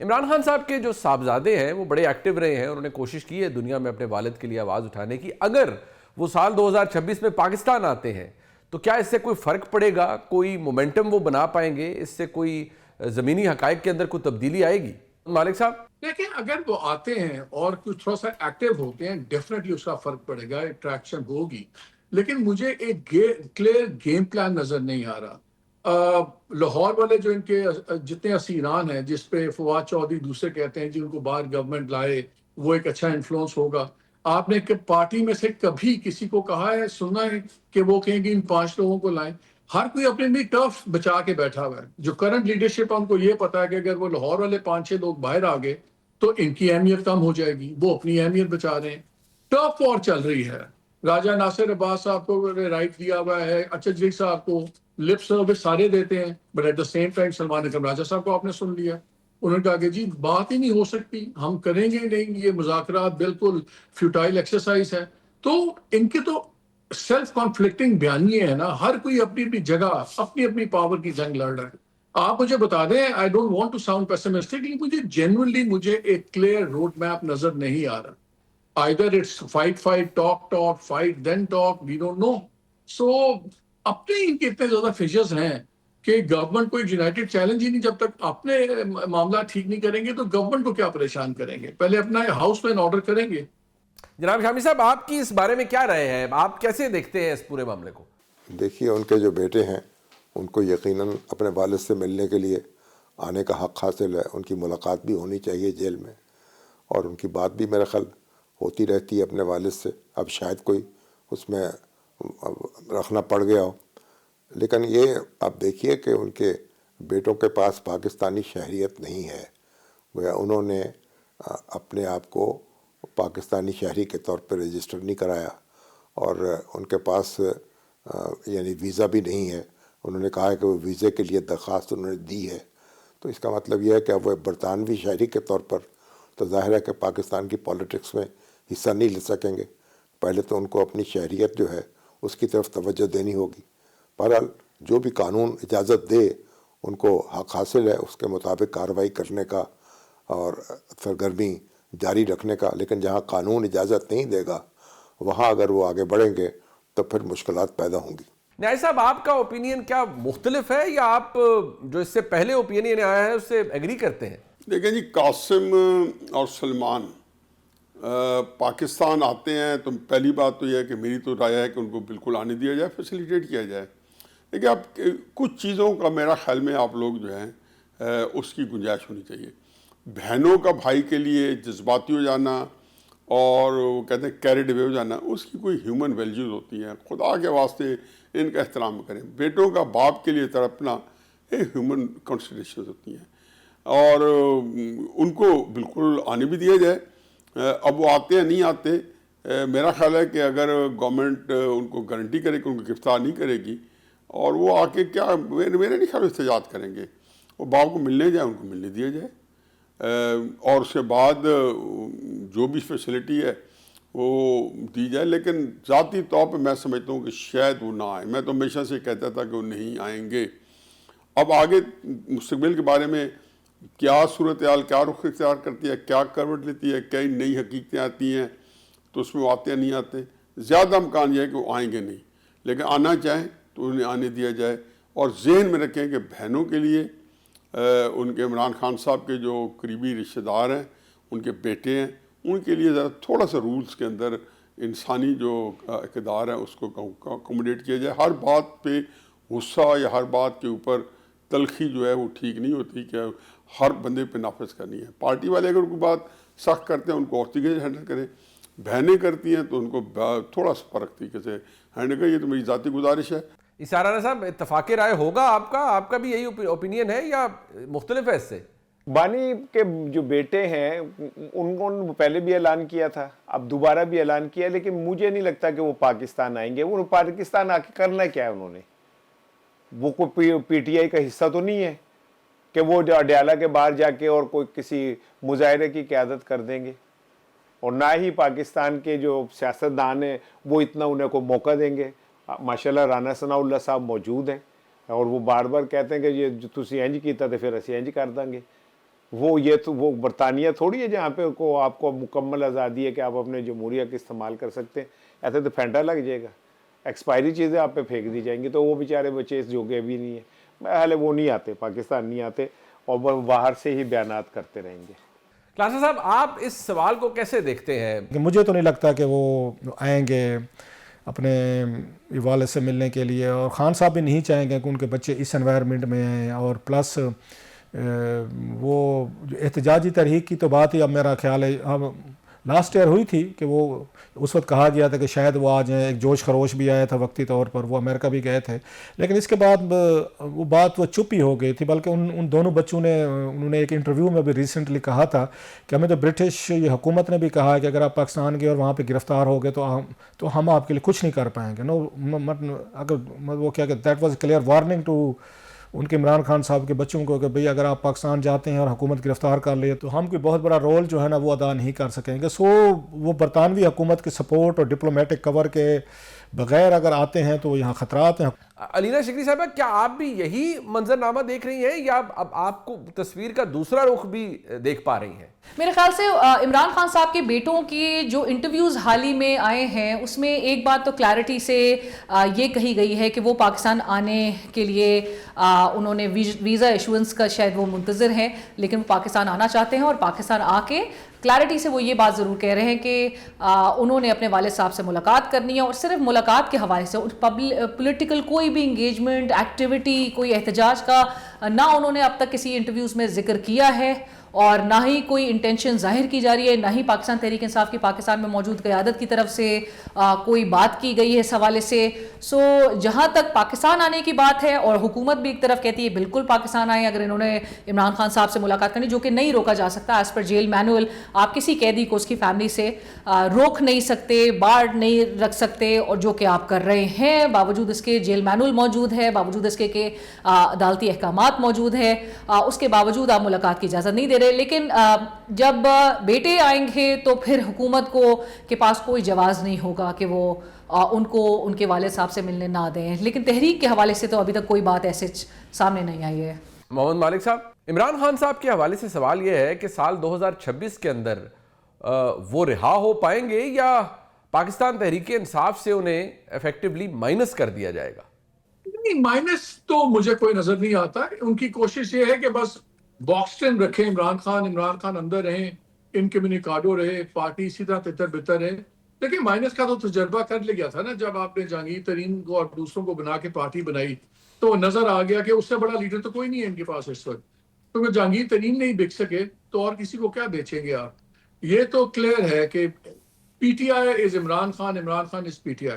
عمران خان صاحب کے جو صاحبزادے ہیں وہ بڑے ایکٹیو رہے ہیں، انہوں نے کوشش کی ہے دنیا میں اپنے والد کے لیے آواز اٹھانے کی۔ اگر وہ سال 2026 میں پاکستان آتے ہیں تو کیا اس سے کوئی فرق پڑے گا؟ کوئی مومنٹم وہ بنا پائیں گے؟ اس سے کوئی زمینی حقائق کے اندر کوئی تبدیلی آئے گی؟ مالک صاحب لیکن اگر وہ آتے ہیں اور کچھ تھوڑا سا ایکٹیو ہوتے ہیں، ڈیفینیٹلی اس کا فرق پڑے گا، اٹریکشن ہوگی۔ لیکن مجھے ایک کلیئر گیم پلان نظر نہیں آ رہا۔ لاہور والے جو ان کے جتنے اسیران ہیں، جس پہ فواد چودھری دوسرے کہتے ہیں جن کو باہر گورنمنٹ لائے وہ ایک اچھا انفلوئنس ہوگا، آپ نے پارٹی میں سے کبھی کسی کو کہا ہے، سنا ہے کہ وہ کہیں گے ان 5 لوگوں کو لائیں؟ ہر کوئی اپنے بھی ٹرف بچا کے بیٹھا ہوا ہے۔ جو کرنٹ لیڈرشپ ہم کو یہ پتا ہے کہ اگر وہ لاہور والے 5-6 لوگ باہر آ گئے تو ان کی اہمیت کم ہو جائے گی، وہ اپنی اہمیت بچا رہے ہیں۔ ٹرف وار چل رہی ہے۔ راجہ ناصر عباس صاحب کو رائٹ دیا ہوا ہے، اچھا صاحب کو لپ سروس سارے دیتے ہیں، but at the same time Salman Akram Raja Sahab کو آپ نے سن لیا، انہوں نے کہا کہ جی بات ہی نہیں ہو سکتی، ہم کریں گے نہیں، یہ مذاکرات بالکل فیوٹائل ایکسرسائز ہے۔ تو ان کے تو سیلف کانفلکٹنگ بیانیے ہیں نا، ہر کوئی اپنی اپنی جگہ اپنی اپنی پاور کی جنگ لڑ رہا ہے۔ آپ مجھے بتا دیں، I don't want to sound pessimistic, لیکن مجھے جینوئنلی مجھے ایک کلیئر روڈ میپ نظر نہیں آ رہا۔ Either it's fight, fight, then talk, we don't know. So اپنے ان کے اتنے زیادہ فیچرز ہیں کہ گورنمنٹ کو ایک یونائٹڈ چیلنج ہی نہیں، جب تک اپنے معاملات ٹھیک نہیں کریں گے تو گورنمنٹ کو کیا پریشان کریں گے؟ پہلے اپنا ہاؤس میں آرڈر کریں گے۔ جناب شامی صاحب، آپ کی اس بارے میں کیا رائے ہے؟ آپ کیسے دیکھتے ہیں اس پورے معاملے کو؟ دیکھیے، ان کے جو بیٹے ہیں ان کو یقیناً اپنے والد سے ملنے کے لیے آنے کا حق حاصل ہے، ان کی ملاقات بھی ہونی چاہیے جیل میں، اور ان کی بات بھی میرا خیال ہوتی رہتی ہے اپنے والد سے۔ اب شاید کوئی اس میں رکھنا پڑ گیا ہو، لیکن یہ آپ دیکھیے کہ ان کے بیٹوں کے پاس پاکستانی شہریت نہیں ہے، گویا انہوں نے اپنے آپ کو پاکستانی شہری کے طور پہ رجسٹر نہیں کرایا، اور ان کے پاس یعنی ویزا بھی نہیں ہے۔ انہوں نے کہا ہے کہ وہ ویزے کے لیے درخواست انہوں نے دی ہے، تو اس کا مطلب یہ ہے کہ اب وہ برطانوی شہری کے طور پر تو ظاہر ہے کہ پاکستان کی پالیٹکس میں حصہ نہیں لے سکیں گے۔ پہلے تو ان کو اپنی شہریت جو ہے اس کی طرف توجہ دینی ہوگی۔ بہرحال جو بھی قانون اجازت دے ان کو حق حاصل ہے اس کے مطابق کارروائی کرنے کا اور سرگرمی جاری رکھنے کا، لیکن جہاں قانون اجازت نہیں دے گا وہاں اگر وہ آگے بڑھیں گے تو پھر مشکلات پیدا ہوں گی۔ نیائی صاحب، آپ کا اوپینین کیا مختلف ہے یا آپ جو اس سے پہلے اوپینین آیا ہے اس سے ایگری کرتے ہیں؟ دیکھیں جی، قاسم اور سلمان پاکستان آتے ہیں تو پہلی بات تو یہ ہے کہ میری تو رائے ہے کہ ان کو بالکل آنے دیا جائے، فیسیلیٹیٹ کیا جائے۔ دیکھیں اب کچھ چیزوں کا میرا خیال میں آپ لوگ جو ہیں اس کی گنجائش ہونی چاہیے۔ بہنوں کا بھائی کے لیے جذباتی ہو جانا اور وہ کہتے ہیں کیریڈ اوے ہو جانا، اس کی کوئی ہیومن ویلیوز ہوتی ہیں، خدا کے واسطے ان کا احترام کریں۔ بیٹوں کا باپ کے لیے تڑپنا یہ ہیومن کنسیڈریشنز ہوتی ہیں، اور ان کو بالکل آنے بھی دیا جائے۔ اب وہ آتے ہیں نہیں آتے، میرا خیال ہے کہ اگر گورنمنٹ ان کو گارنٹی کرے کہ ان کو گرفتار نہیں کرے گی، اور وہ آ کے کیا میرے نہیں خیال احتجاج کریں گے، وہ باپ کو ملنے جائے، ان کو ملنے دیا جائے، اور اس کے بعد جو بھی فیسلٹی ہے وہ دی جائے۔ لیکن ذاتی طور پہ میں سمجھتا ہوں کہ شاید وہ نہ آئیں۔ میں تو ہمیشہ سے کہتا تھا کہ وہ نہیں آئیں گے۔ اب آگے مستقبل کے بارے میں کیا صورتحال کیا رخ اختیار کرتی ہے، کیا کروٹ لیتی ہے، کئی نئی حقیقتیں آتی ہیں تو اس میں وہ آتے ہیں نہیں آتے، زیادہ امکان یہ ہے کہ وہ آئیں گے نہیں، لیکن آنا چاہیں تو انہیں آنے دیا جائے۔ اور ذہن میں رکھیں کہ بہنوں کے لیے ان کے عمران خان صاحب کے جو قریبی رشتہ دار ہیں، ان کے بیٹے ہیں، ان کے لیے ذرا تھوڑا سا رولز کے اندر انسانی جو اقدار ہے اس کو اکوموڈیٹ کیا جائے۔ ہر بات پہ غصہ یا ہر بات کے اوپر تلخی جو ہے وہ ٹھیک نہیں ہوتی کہ ہر بندے پہ نافذ کرنی ہے۔ پارٹی والے اگر کوئی بات سخت کرتے ہیں ان کو اور طریقے سے ہینڈل کریں، بہنیں کرتی ہیں تو ان کو تھوڑا سا فرق طریقے سے ہینڈل کریں۔ یہ تو میری ذاتی گزارش ہے۔ اسارانہ صاحب، اتفاق رائے ہوگا آپ کا بھی یہی اوپینین ہے یا مختلف ہے اس سے؟ بانی کے جو بیٹے ہیں ان کو پہلے بھی اعلان کیا تھا، اب دوبارہ بھی اعلان کیا، لیکن مجھے نہیں لگتا کہ وہ پاکستان آئیں گے۔ وہ پاکستان آ کے کرنا کیا ہے انہوں نے؟ وہ کوئی پی ٹی آئی کا حصہ تو نہیں ہے کہ وہ اڈیالہ کے باہر جا کے اور کوئی کسی مظاہرے کی قیادت کر دیں گے، اور نہ ہی پاکستان کے جو سیاستدان ہیں وہ اتنا انہیں کو موقع دیں گے۔ ماشاءاللہ رانا ثناء اللہ صاحب موجود ہیں اور وہ بار بار کہتے ہیں کہ یہ جو تسی انج کیتا تو پھر اسی انج کر دیں گے۔ وہ یہ تو وہ برطانیہ تھوڑی ہے جہاں پہ کو آپ کو مکمل آزادی ہے کہ آپ اپنے جمہوریہ کا استعمال کر سکتے ہیں. ایسے تو پھینٹا لگ جائے گا, ایکسپائری چیزیں آپ پہ پھینک دی جائیں گی. تو وہ بیچارے بچے اس جوگے بھی نہیں ہیں, پہلے وہ نہیں آتے, پاکستان نہیں آتے, اور وہ باہر سے ہی بیانات کرتے رہیں گے. کلاسا صاحب, آپ اس سوال کو کیسے دیکھتے ہیں؟ کہ مجھے تو نہیں لگتا کہ وہ آئیں گے اپنے والد سے ملنے کے لیے, اور خان صاحب بھی نہیں چاہیں گے کہ ان کے بچے اس انوائرمنٹ میں ہیں. اور پلس وہ جو احتجاجی تحریک کی تو بات ہی اب میرا خیال ہے اب لاسٹ ایئر ہوئی تھی کہ وہ اس وقت کہا گیا تھا کہ شاید وہ آ جائیں, ایک جوش خروش بھی آیا تھا وقتی طور پر, وہ امریکہ بھی گئے تھے, لیکن اس کے بعد وہ بات وہ چپ ہی ہو گئی تھی. بلکہ ان دونوں بچوں نے, انہوں نے ایک انٹرویو میں بھی ریسنٹلی کہا تھا کہ ہمیں تو برٹش یہ حکومت نے بھی کہا ہے کہ اگر آپ پاکستان گئے اور وہاں پہ گرفتار ہو گئے تو ہم آپ کے لیے کچھ نہیں کر پائیں گے. اگر وہ کیا کہ that was clear warning to ان کے عمران خان صاحب کے بچوں کو کہ بھئی اگر آپ پاکستان جاتے ہیں اور حکومت گرفتار کر لے تو ہم کوئی بہت بڑا رول جو ہے نا وہ ادا نہیں کر سکیں گے. سو وہ برطانوی حکومت کے سپورٹ اور ڈپلومیٹک کور کے بغیر اگر آتے ہیں تو یہاں خطرات ہیں. علینا شکری صاحبہ, کیا آپ بھی یہی منظرنامہ دیکھ رہی ہیں یا اب آپ کو تصویر کا دوسرا رخ بھی دیکھ پا رہی ہیں؟ میرے خیال سے عمران خان صاحب کے بیٹوں کی جو انٹرویوز حال ہی میں آئے ہیں اس میں ایک بات تو کلیئرٹی سے یہ کہی گئی ہے کہ وہ پاکستان آنے کے لیے انہوں نے ویزا ایشوئنس کا شاید وہ منتظر ہیں, لیکن وہ پاکستان آنا چاہتے ہیں. اور پاکستان آ کے کلیئرٹی سے وہ یہ بات ضرور کہہ رہے ہیں کہ انہوں نے اپنے والد صاحب سے ملاقات کرنی ہے, اور صرف ملاقات کے حوالے سے پولیٹیکل کوئی بھی انگیجمنٹ ایکٹیویٹی, کوئی احتجاج کا نہ انہوں نے اب تک کسی انٹرویوز میں ذکر کیا ہے, اور نہ ہی کوئی انٹینشن ظاہر کی جا رہی ہے, نہ ہی پاکستان تحریک انصاف کی پاکستان میں موجود قیادت کی طرف سے کوئی بات کی گئی ہے اس حوالے سے. سو جہاں تک پاکستان آنے کی بات ہے, اور حکومت بھی ایک طرف کہتی ہے بالکل پاکستان آئیں اگر انہوں نے عمران خان صاحب سے ملاقات کرنی, جو کہ نہیں روکا جا سکتا ایز پر جیل مینول. آپ کسی قیدی کو اس کی فیملی سے روک نہیں سکتے, بارڈ نہیں رکھ سکتے, اور جو کہ آپ کر رہے ہیں باوجود اس کے جیل مینول موجود ہے, باوجود اس کے کہ عدالتی احکامات موجود ہے, اس کے باوجود آپ ملاقات کی اجازت نہیں دے رہے. لیکن جب بیٹے آئیں گے تو پھر حکومت کے پاس کوئی جواز نہیں ہوگا کہ وہ ان کو ان کے والد صاحب سے ملنے نہ دیں. لیکن تحریک کے حوالے سے تو ابھی تک کوئی بات ایسے سامنے نہیں آئی ہے. محمد مالک صاحب, عمران خان صاحب کے حوالے سے سوال یہ ہے کہ سال 2026 کے اندر وہ رہا ہو پائیں گے یا پاکستان تحریک انصاف سے انہیں ایفیکٹولی مائنس کر دیا جائے گا؟ نہیں, مائنس تو مجھے کوئی نظر نہیں آتا. ان کی کوشش یہ ہے کہ بس باکسٹن رکھیں عمران خان اندر رہیں, انکمیونیکاڈو رہے, پارٹی اسی طرح تتر بتر رہے. لیکن مائنس کا تو تجربہ کر لیا تھا نا, جب آپ نے جہانگیر ترین کو اور دوسروں کو بنا کے پارٹی بنائی تو نظر آ گیا کہ اس سے بڑا لیڈر تو کوئی نہیں ہے ان کے پاس اس وقت. کیونکہ جہانگیر ترین نہیں بک سکے تو اور کسی کو کیا بیچیں گے آپ. یہ تو کلیئر ہے کہ P T I is Imran Khan is P T I.